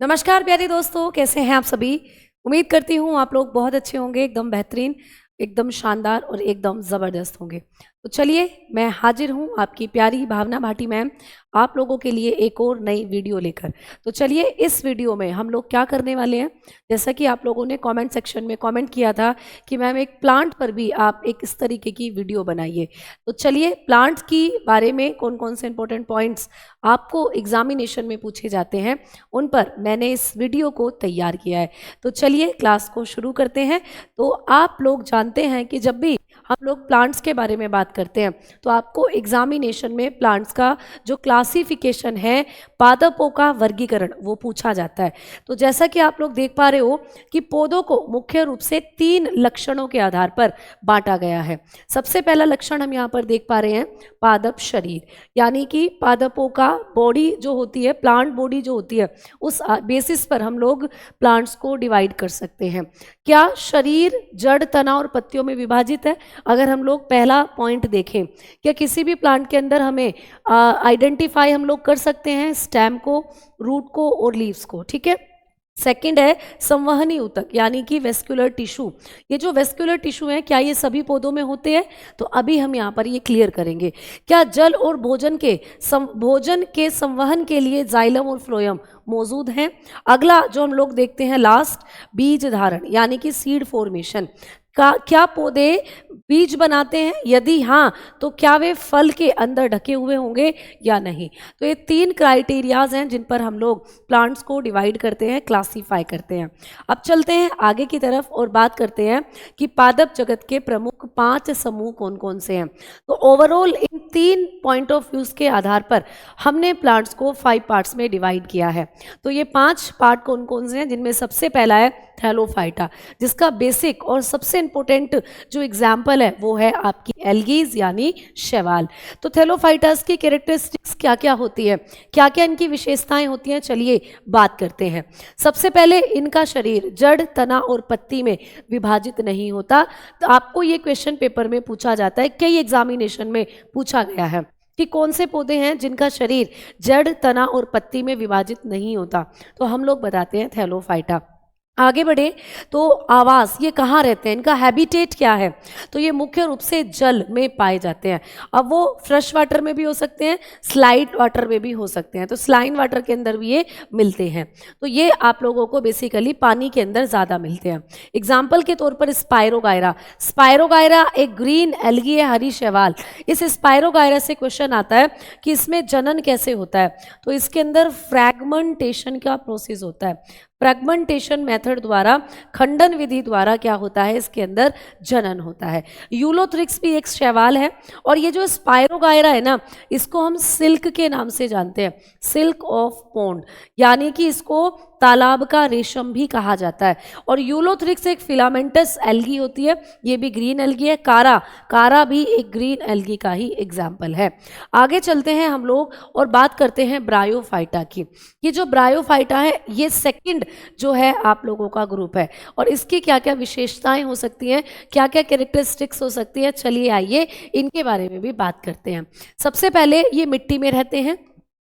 नमस्कार प्यारे दोस्तों, कैसे हैं आप सभी। उम्मीद करती हूँ आप लोग बहुत अच्छे होंगे, एकदम बेहतरीन, एकदम शानदार और एकदम ज़बरदस्त होंगे। तो चलिए मैं हाजिर हूँ आपकी प्यारी भावना भाटी मैम आप लोगों के लिए एक और नई वीडियो लेकर। तो चलिए इस वीडियो में हम लोग क्या करने वाले हैं, जैसा कि आप लोगों ने कमेंट सेक्शन में कमेंट किया था कि मैम एक प्लांट पर भी आप एक इस तरीके की वीडियो बनाइए। तो चलिए प्लांट की बारे में कौन कौन से इंपॉर्टेंट पॉइंट्स आपको एग्जामिनेशन में पूछे जाते हैं उन पर मैंने इस वीडियो को तैयार किया है। तो चलिए क्लास को शुरू करते हैं। तो आप लोग जानते हैं कि जब भी हम लोग प्लांट्स के बारे में बात करते हैं तो आपको एग्जामिनेशन में प्लांट्स का जो क्लासिफिकेशन है, पादपों का वर्गीकरण, वो पूछा जाता है। तो जैसा कि आप लोग देख पा रहे हो कि पौधों को मुख्य रूप से 3 लक्षणों के आधार पर बांटा गया है। सबसे पहला लक्षण हम यहाँ पर देख पा रहे हैं पादप शरीर, यानी कि पादपों का बॉडी जो होती है, प्लांट बॉडी जो होती है, उस बेसिस पर हम लोग प्लांट्स को डिवाइड कर सकते हैं। क्या शरीर जड़, तना और पत्तियों में विभाजित है? अगर हम लोग पहला पॉइंट देखें, क्या किसी भी प्लांट के अंदर हमें आइडेंटिफाई हम लोग कर सकते हैं स्टेम को, रूट को और लीव्स को, ठीक है। सेकंड है संवहनी ऊतक, यानी कि वेस्कुलर टिश्यू। ये जो वेस्कुलर टिश्यू है, क्या ये सभी पौधों में होते हैं? तो अभी हम यहाँ पर ये क्लियर करेंगे। क्या जल और भोजन के संवहन के लिए जाइलम और फ्लोएम मौजूद हैं? अगला जो हम लोग देखते हैं लास्ट, बीज धारण, यानी कि सीड फॉर्मेशन। क्या पौधे बीज बनाते हैं? यदि हाँ, तो क्या वे फल के अंदर ढके हुए होंगे या नहीं? तो ये 3 क्राइटेरियाज हैं जिन पर हम लोग प्लांट्स को डिवाइड करते हैं, क्लासीफाई करते हैं। अब चलते हैं आगे की तरफ और बात करते हैं कि पादप जगत के प्रमुख 5 समूह कौन कौन से हैं। तो overall in 3 point of views के आधार पर हमने प्लांट्स को 5 पार्ट्स में डिवाइड किया है। तो ये 5 पार्ट कौन कौन से हैं, जिनमें सबसे पहला है थैलोफाइटा, जिसका बेसिक और सबसे इंपॉर्टेंट जो एग्जाम्पल है वो है आपकी एल्गीज यानी शैवाल। तो थैलोफाइटास की कैरेक्टरिस्टिक्स क्या क्या होती है, क्या क्या इनकी विशेषताएं होती हैं, चलिए बात करते हैं। सबसे पहले इनका शरीर जड़, तना और पत्ती में विभाजित नहीं होता। तो आपको ये क्वेश्चन पेपर में पूछा जाता है, कई एग्जामिनेशन में पूछा गया है कि कौन से पौधे हैं जिनका शरीर जड़, तना और पत्ती में विभाजित नहीं होता। तो हम लोग बताते हैं थैलोफाइटा। आगे बढ़े तो आवास, ये कहाँ रहते हैं, इनका हैबिटेट क्या है? तो ये मुख्य रूप से जल में पाए जाते हैं। अब वो फ्रेश वाटर में भी हो सकते हैं, स्लाइड वाटर में भी हो सकते हैं। तो स्लाइन वाटर के अंदर भी ये मिलते हैं। तो ये आप लोगों को बेसिकली पानी के अंदर ज़्यादा मिलते हैं। एग्जाम्पल के तौर पर स्पायरोगायरा, स्पायरोगायरा एक ग्रीन एल्गी है, हरी शैवाल। इस स्पायरोगायरा से क्वेश्चन आता है कि इसमें जनन कैसे होता है। तो इसके अंदर फ्रैगमेंटेशन का प्रोसेस होता है। फ्रैगमेंटेशन मेथड द्वारा, खंडन विधि द्वारा क्या होता है, इसके अंदर जनन होता है। यूलोथ्रिक्स भी एक शैवाल है। और ये जो स्पायरोगायरा है ना, इसको हम सिल्क के नाम से जानते हैं, सिल्क ऑफ पॉन्ड, यानी कि इसको तालाब का रेशम भी कहा जाता है। और यूलोथ्रिक्स एक फिलामेंटस एल्गी होती है, ये भी ग्रीन एल्गी है। कारा भी एक ग्रीन एल्गी का ही एग्जाम्पल है। आगे चलते हैं हम लोग और बात करते हैं ब्रायोफाइटा की। ये जो ब्रायोफाइटा है, ये सेकंड जो है आप लोगों का ग्रुप है। और इसकी क्या क्या विशेषताएं हो सकती हैं, क्या क्या कैरेक्टरिस्टिक्स हो सकती है, चलिए आइए इनके बारे में भी बात करते हैं। सबसे पहले ये मिट्टी में रहते हैं,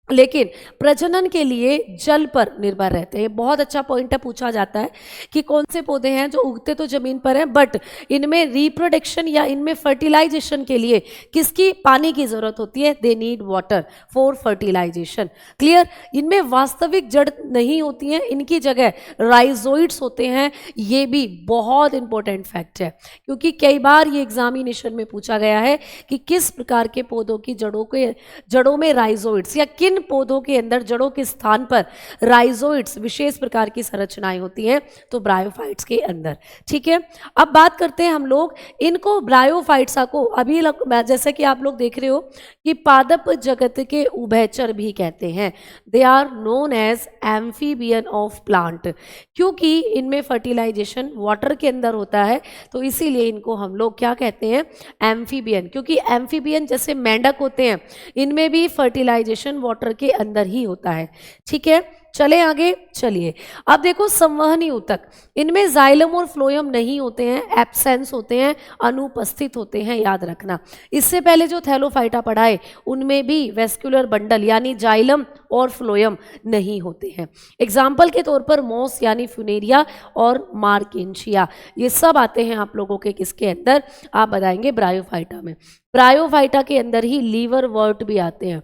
लेकिन प्रजनन के लिए जल पर निर्भर रहते हैं। बहुत अच्छा पॉइंट है, पूछा जाता है कि कौन से पौधे हैं जो उगते तो जमीन पर हैं, बट इनमें रिप्रोडक्शन या इनमें फर्टिलाइजेशन के लिए किसकी पानी की जरूरत होती है? They need water for fertilization. Clear? इनमें वास्तविक जड़ नहीं होती हैं, इनकी जगह राइजोइड्स होते हैं। ये भी बहुत इंपॉर्टेंट फैक्ट है, क्योंकि कई बार ये एग्जामिनेशन में पूछा गया है कि किस प्रकार के पौधों की जड़ों में राइजोइड्स, या किन पौधों के अंदर जड़ों के स्थान पर राइजोइड्स विशेष प्रकार की संरचनाएं होती हैं। तो ब्रायोफाइट्स के अंदर, ठीक है। अब बात करते हैं हम लोग इनको, ब्रायोफाइट्स को अभी जैसे कि आप लोग देख रहे हो कि पादप जगत के उभयचर भी कहते हैं। They are known as amphibian of plant, क्योंकि इनमें फर्टिलाइजेशन वाटर के अंदर होता है, तो इसीलिए इनको हम लोग क्या कहते हैं? एम्फीबियन। क्योंकि एम्फीबियन जैसे मेंढक होते हैं, इनमें भी फर्टिलाइजेशन वाटर वाटर के अंदर ही होता है। ठीक है, चले आगे। चलिए अब देखो संवहनी ऊतक, इनमें जाइलम और फ्लोएम नहीं होते हैं, एब्सेंस होते हैं, अनुपस्थित होते हैं, याद रखना। इससे पहले जो थैलोफाइटा पढ़ाए उनमें भी वेस्कुलर बंडल यानी जाइलम और फ्लोएम नहीं होते हैं। एग्जाम्पल के तौर पर मोस यानी फ्यूनेरिया और मार्केंशिया, ये सब आते हैं आप लोगों के किसके अंदर, आप बताएंगे ब्रायोफाइटा में। ब्रायोफाइटा के अंदर ही लीवर वर्ट भी आते हैं,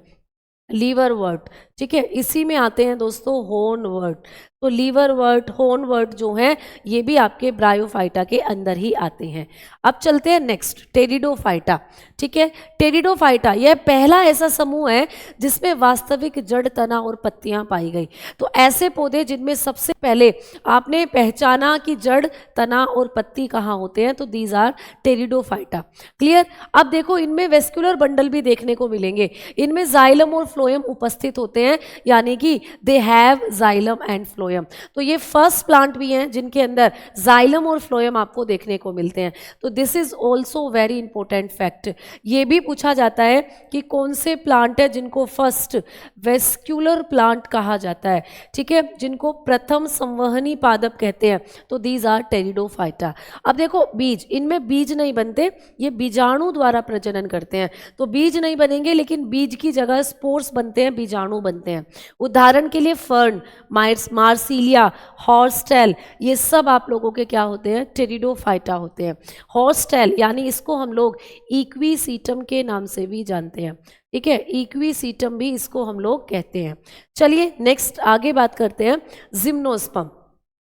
लीवर वर्ट। ठीक है, इसी में आते हैं दोस्तों होर्न वर्ट। तो लीवर वर्ट, होर्न वर्ट जो हैं ये भी आपके ब्रायोफाइटा के अंदर ही आते हैं। अब चलते हैं नेक्स्ट, टेरिडोफाइटा। ठीक है, टेरिडोफाइटा यह पहला ऐसा समूह है जिसमें वास्तविक जड़, तना और पत्तियां पाई गई। तो ऐसे पौधे जिनमें सबसे पहले आपने पहचाना कि जड़, तना और पत्ती कहाँ होते हैं, तो दीज आर टेरिडोफाइटा। क्लियर। अब देखो इनमें वेस्कुलर बंडल भी देखने को मिलेंगे, इनमें जाइलम और फ्लोएम उपस्थित होते हैं, यानी कि they have xylem and phloem. तो ये फर्स्ट प्लांट भी हैं जिनके अंदर जाइलम और फ्लोएम आपको देखने को मिलते हैं। तो this is also very important fact. ये भी पूछा जाता है कि कौन से प्लांट है जिनको फर्स्ट वेस्क्यूलर प्लांट कहा जाता है। ठीक है, जिनको प्रथम संवहनी पादप कहते हैं, तो दीज आर टेरिडोफाइटा। अब देखो बीज, इनमें बीज नहीं बनते, ये बीजाणु द्वारा प्रजनन करते हैं। तो बीज नहीं बनेंगे लेकिन बीज की जगह स्पोर्स बनते हैं, बीजाणु बनते हैं। उदाहरण के लिए फर्न, मार्सिलिया, हॉर्सटेल, ये सब आप लोगों के क्या होते हैं, टेरिडोफाइटा होते हैं। हॉर्सटेल यानी इसको हम लोग इक्वीसीटम के नाम से भी जानते हैं। ठीक है, इक्वीसीटम भी इसको हम लोग कहते हैं। चलिए नेक्स्ट आगे बात करते हैं, जिम्नोस्पर्म।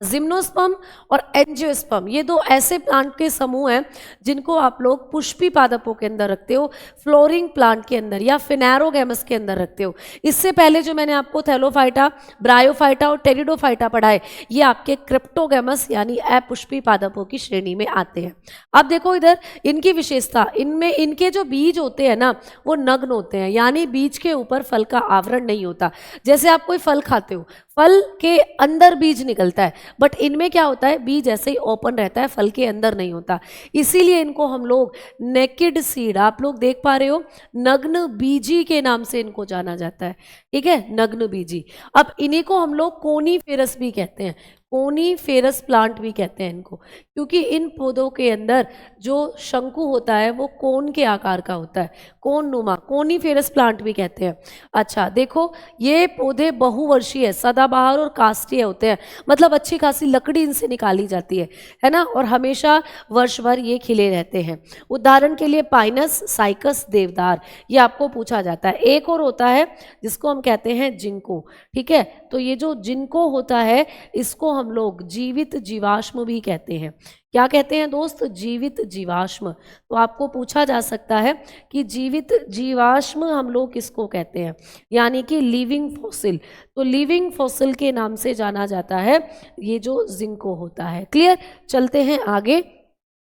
जिम्नोस्पर्म और एंजियोस्पर्म ये दो ऐसे प्लांट के समूह हैं जिनको आप लोग पुष्पी पादपों के अंदर रखते हो, फ्लोरिंग प्लांट के अंदर या फिनेरोगैमस के अंदर रखते हो। इससे पहले जो मैंने आपको थैलोफाइटा, ब्रायोफाइटा और टेरिडोफाइटा पढ़ाए, ये आपके क्रिप्टोगैमस यानी अपुष्पी पादपों की श्रेणी में आते हैं। अब देखो इधर इनकी विशेषता, इनमें इनके जो बीज होते हैं ना वो नग्न होते हैं, यानी बीज के ऊपर फल का आवरण नहीं होता। जैसे आप कोई फल खाते हो, फल के अंदर बीज निकलता है, बट इनमें क्या होता है, बीज ऐसे ही ओपन रहता है, फल के अंदर नहीं होता। इसीलिए इनको हम लोग नेकेड सीड, आप लोग देख पा रहे हो, नग्न बीजी के नाम से इनको जाना जाता है। ठीक है, नग्न बीजी। अब इन्हीं को हम लोग कोनीफेरस भी कहते हैं, कोनीफेरस प्लांट भी कहते हैं इनको, क्योंकि इन पौधों के अंदर जो शंकु होता है वो कोन के आकार का होता है, कोन नुमा, कोनीफेरस प्लांट भी कहते हैं। अच्छा देखो, ये पौधे बहुवर्षीय, सदाबहार और काष्ठीय होते हैं, मतलब अच्छी खासी लकड़ी इनसे निकाली जाती है ना, और हमेशा वर्ष भर ये खिले रहते हैं। उदाहरण के लिए पाइनस, साइकस, देवदार, ये आपको पूछा जाता है। एक और होता है जिसको हम कहते हैं जिंको। ठीक है, तो ये जो जिंको होता है इसको हम लोग जीवित जीवाश्म भी कहते हैं। क्या कहते हैं दोस्त, जीवित जीवाश्म। तो आपको पूछा जा सकता है कि जीवित जीवाश्म हम लोग किसको कहते हैं, यानी कि लिविंग फॉसिल। तो लिविंग फॉसिल के नाम से जाना जाता है ये जो जिंको होता है। क्लियर। चलते हैं आगे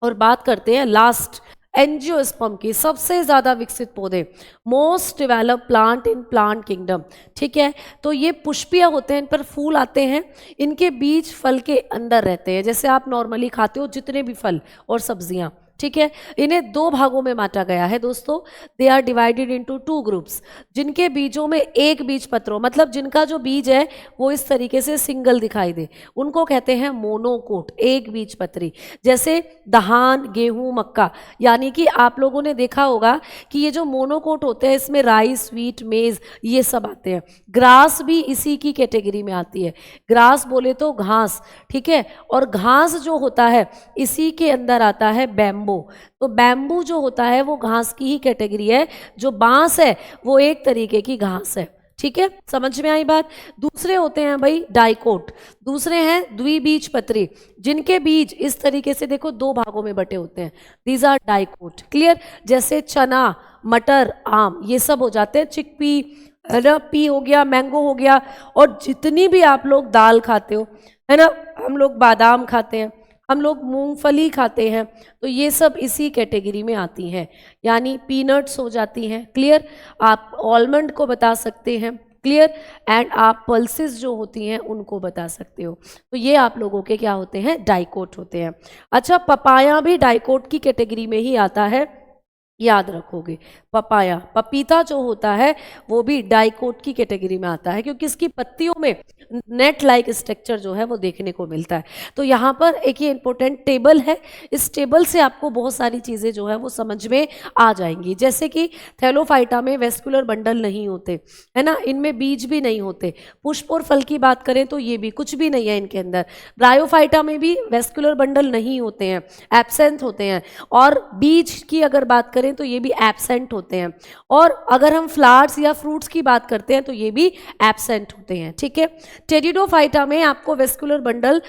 और बात करते हैं लास्ट, एंजियोस्पर्म की, सबसे ज़्यादा विकसित पौधे, most develop plant in plant kingdom. ठीक है, तो ये पुष्पीय होते हैं, इन पर फूल आते हैं, इनके बीज फल के अंदर रहते हैं, जैसे आप नॉर्मली खाते हो जितने भी फल और सब्जियां। ठीक है, इन्हें दो भागों में बांटा गया है दोस्तों, they are divided into 2 groups. जिनके बीजों में एक बीज पत्रों, मतलब जिनका जो बीज है वो इस तरीके से सिंगल दिखाई दे, उनको कहते हैं मोनोकोट, एक बीज पत्री। जैसे धान, गेहूं, मक्का, यानी कि आप लोगों ने देखा होगा कि ये जो मोनोकोट होते हैं इसमें राइस, व्हीट, मेज ये सब आते हैं। ग्रास भी इसी की कैटेगरी में आती है, ग्रास बोले तो घास। ठीक है, और घास जो होता है इसी के अंदर आता है बैम्बू। तो बैम्बू जो होता है वो घास की ही कैटेगरी है, जो बांस है वो एक तरीके की घास है। ठीक है, समझ में आई बात। दूसरे होते हैं भाई डाइकोट, दूसरे हैं द्विबीजपत्री, जिनके बीज इस तरीके से देखो 2 भागों में बटे होते हैं, दीज आर डाइकोट। क्लियर। जैसे चना, मटर, आम, ये सब हो जाते हैं। चिकपी, पी हो गया, मैंगो हो गया, और जितनी भी आप लोग दाल खाते हो, है ना, हम लोग बादाम खाते हैं, हम लोग मूंगफली खाते हैं, तो ये सब इसी कैटेगरी में आती हैं, यानी पीनट्स हो जाती हैं। क्लियर। आप आलमंड को बता सकते हैं। क्लियर। एंड आप पल्सेस जो होती हैं उनको बता सकते हो। तो ये आप लोगों के क्या होते हैं, डाइकोट होते हैं। अच्छा, पपाया भी डाइकोट की कैटेगरी में ही आता है, याद रखोगे। पपाया, पपीता जो होता है वो भी डाइकोट की कैटेगरी में आता है, क्योंकि इसकी पत्तियों में नेट लाइक स्ट्रक्चर जो है वो देखने को मिलता है। तो यहाँ पर एक ये इंपॉर्टेंट टेबल है, इस टेबल से आपको बहुत सारी चीज़ें जो है वो समझ में आ जाएंगी। जैसे कि थैलोफाइटा में वेस्कुलर बंडल नहीं होते, है ना, इनमें बीज भी नहीं होते। पुष्प और फल की बात करें तो ये भी कुछ भी नहीं है इनके अंदर। ब्रायोफाइटा में भी वेस्कुलर बंडल नहीं होते हैं, एब्सेंट होते हैं। और बीज की अगर बात करें तो ये भी एब्सेंट होते हैं। और अगर हम फ्लावर्स या फ्रूट्स की बात करते हैं तो ये भी एब्सेंट होते हैं, ठीक है। टेरिडोफाइटा में आपको वेस्कुलर बंडल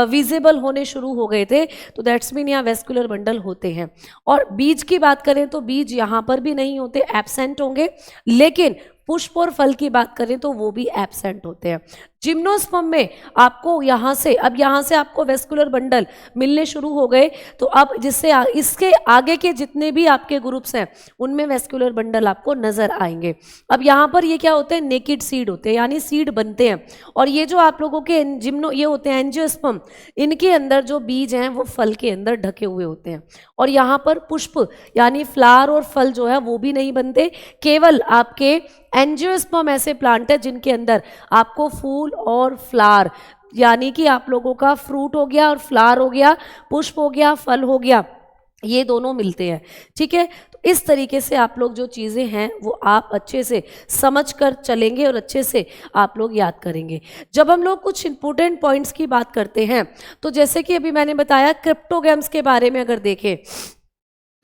विजिबल होने शुरू हो गए थे, तो दैट्स मीन यहाँ वेस्कुलर बंडल होते हैं। और बीज की बात करें तो बीज यहाँ पर भी नहीं होते, एब्सेंट होंगे। लेकिन पुष्प और फल की बात करें तो वो भी एब्सेंट होते हैं। जिम्नोस्पर्म में आपको यहाँ से, अब यहाँ से आपको वेस्कुलर बंडल मिलने शुरू हो गए, तो अब जिससे इसके आगे के जितने भी आपके ग्रुप्स हैं उनमें वेस्कुलर बंडल आपको नजर आएंगे। अब यहाँ पर ये क्या होते हैं, नेकेड सीड होते हैं, यानी सीड बनते हैं। और ये जो आप लोगों के जिम्नो ये होते हैं एंजियोस्पर्म, इनके अंदर जो बीज हैं वो फल के अंदर ढके हुए होते हैं। और यहाँ पर पुष्प यानी फ्लावर और फल जो है वो भी नहीं बनते, केवल आपके एंजियोस्पर्म ऐसे प्लांट है जिनके अंदर आपको फूल और फ्लावर, यानी कि आप लोगों का फ्रूट हो गया और फ्लावर हो गया, पुष्प हो गया, फल हो गया, ये दोनों मिलते हैं, ठीक है। तो इस तरीके से आप लोग जो चीज़ें हैं वो आप अच्छे से समझ कर चलेंगे और अच्छे से आप लोग याद करेंगे। जब हम लोग कुछ इंपॉर्टेंट पॉइंट्स की बात करते हैं तो जैसे कि अभी मैंने बताया क्रिप्टोगैम्स के बारे में अगर देखें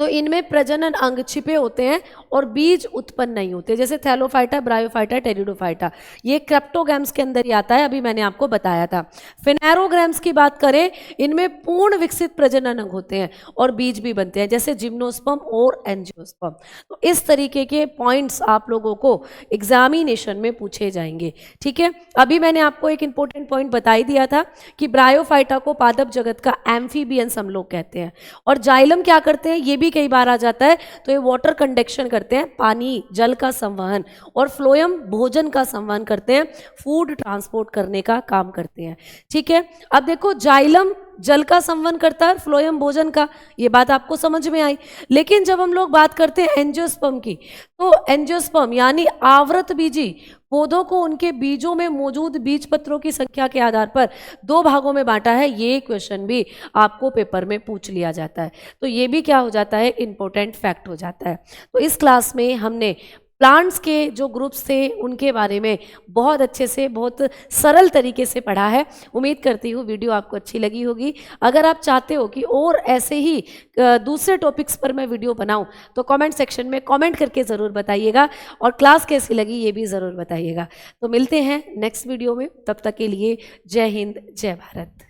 तो इनमें प्रजनन अंग छिपे होते हैं और बीज उत्पन्न नहीं होते, जैसे थैलोफाइटा, ब्रायोफाइटा, टेरिडोफाइटा, ये क्रिप्टोगैम्स के अंदर ही आता है, अभी मैंने आपको बताया था। फिनेरोग्राम्स की बात करें, इनमें पूर्ण विकसित प्रजनन अंग होते हैं और बीज भी बनते हैं, जैसे जिम्नोस्पर्म और एंजियोस्पर्म। तो इस तरीके के पॉइंट्स आप लोगों को एग्जामिनेशन में पूछे जाएंगे, ठीक है। अभी मैंने आपको एक इंपॉर्टेंट पॉइंट बता ही दिया था कि ब्रायोफाइटा को पादप जगत का एम्फीबियंस हम लोग कहते हैं। और जाइलम क्या करते हैं, ये भी कई बार आ जाता है, तो ये वाटर कंडक्शन करते हैं, पानी जल का संवहन। और फ्लोएम भोजन का संवहन करते हैं, फूड ट्रांसपोर्ट करने का काम करते हैं, ठीक है। अब देखो जाइलम जल का संवहन करता है, फ्लोएम भोजन का, ये बात आपको समझ में आई। लेकिन जब हम लोग बात करते हैं एंजियोस्पर्म की, तो एंजियोस्पर्म यानी आवृत बीजी पौधों को उनके बीजों में मौजूद बीज पत्रों की संख्या के आधार पर 2 भागों में बांटा है। ये क्वेश्चन भी आपको पेपर में पूछ लिया जाता है, तो ये भी क्या हो जाता है, इंपॉर्टेंट फैक्ट हो जाता है। तो इस क्लास में हमने प्लांट्स के जो ग्रुप्स थे उनके बारे में बहुत अच्छे से, बहुत सरल तरीके से पढ़ा है। उम्मीद करती हूँ वीडियो आपको अच्छी लगी होगी। अगर आप चाहते हो कि और ऐसे ही दूसरे टॉपिक्स पर मैं वीडियो बनाऊं तो कमेंट सेक्शन में कमेंट करके ज़रूर बताइएगा, और क्लास कैसी लगी ये भी ज़रूर बताइएगा। तो मिलते हैं नेक्स्ट वीडियो में, तब तक के लिए जय हिंद, जय भारत।